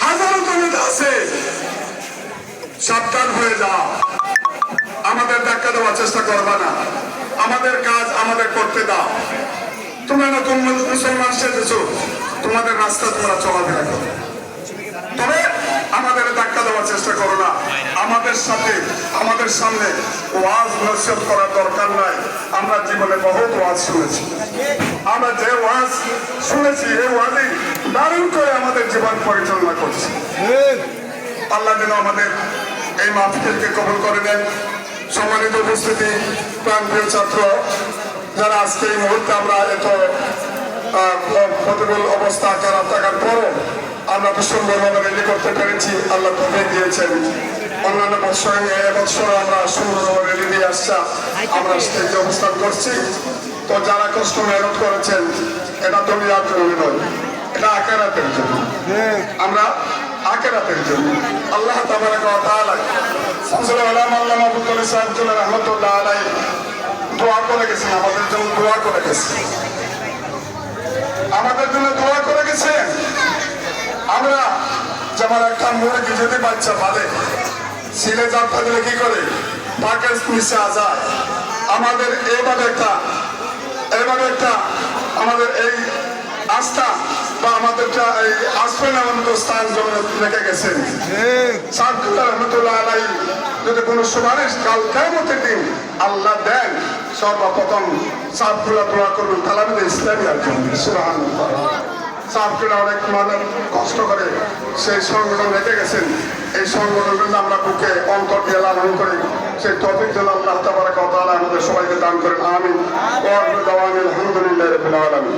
হাজারো কবিতা আছে, সাবধান হয়ে যাও। আমাদের ধাক্কা দেওয়ার চেষ্টা করবা না, আমাদের কাজ আমাদের করতে দাও। তোমরা নতুন মুসলমান সেজেছো, তোমাদের রাস্তা তোমরা চলাফেরা করো, তবে আমাদের ধাক্কা দেওয়ার চেষ্টা করো না। আমাদের সাথে আমাদের সামনে ওয়াজ নসিহত করার দরকার নাই। আমরা জীবনে বহুত ওয়াজ শুনেছি, আমরা যে ওয়াজ শুনেছি এই ওয়াজই দারুণ করে আমাদের জীবন পরিচালনা করছি। আল্লাহ যেন আমাদের এই মাহফিলকে কবুল করে নেন। সম্মানিত উপস্থিতি, প্রাণপ্রিয় ছাত্র যারা আজকে এই মুহূর্তে আমরা এত প্রতিকূল অবস্থা খারাপ থাকার পরও আমরা তো সুন্দরভাবে রেডি করতে পেরেছি, আল্লাহ তৌফিক দিয়েছেন। অন্যান্য বছর এবছর আমরা সুন্দরভাবে রেডি দিয়ে আসছি, আমরা স্টেজে অবস্থান করছি। তো যারা কষ্ট মেহনত করেছেন, এটা দুনিয়ার জন্য নয়, এটা আখিরাতের জন্য। আমরা আখিরাতের জন্য আল্লাহ তাবারাক ওয়া তাআলা শামসুল উলামা আল্লামা আবুল ইসলাম রাহমাতুল্লাহ আলাইহি দোয়া করে গেছেন, আমাদের জন্য দোয়া করে গেছেন, আমাদের জন্য দোয়া করে গেছেন। আমরা যেমন একটা মুরগি যদি বাচ্চা পালে সিলে যাত্রা দিলে কি করে পাকের নিচে আজাদ, আমাদের এইভাবে একটা আমাদের এই আস্থা বা আমাদেরটা এই আসবেন আমাদের স্থান জন্য রেখে গেছেন। সাদকুল্লাহ রহমতুল্লাহ আলাইহি যদি কোনো সুপারিশ কাল কিয়ামতের দিন আল্লাহ দেন, সর্বপ্রথম সাদকুল্লাহ দোয়া করবেন তালামিদ ইসলামিয়ার জন্য। সুবহানাল্লাহ। সাদকুল্লাহ অনেক মানে কষ্ট করে সেই সংগঠন রেখে গেছেন। এই সংগঠনগুলো আমরা বুকে অন্তর দিয়ে লালন করি। সেই তৌফিক যেন আল্লাহ তাবারাক ওয়া তাআলা আমাদের সবাইকে দান করেন। আমিন। ওয়া আখিরু দাওয়ানা আলহামদুলিল্লাহি রাব্বিল আলামিন।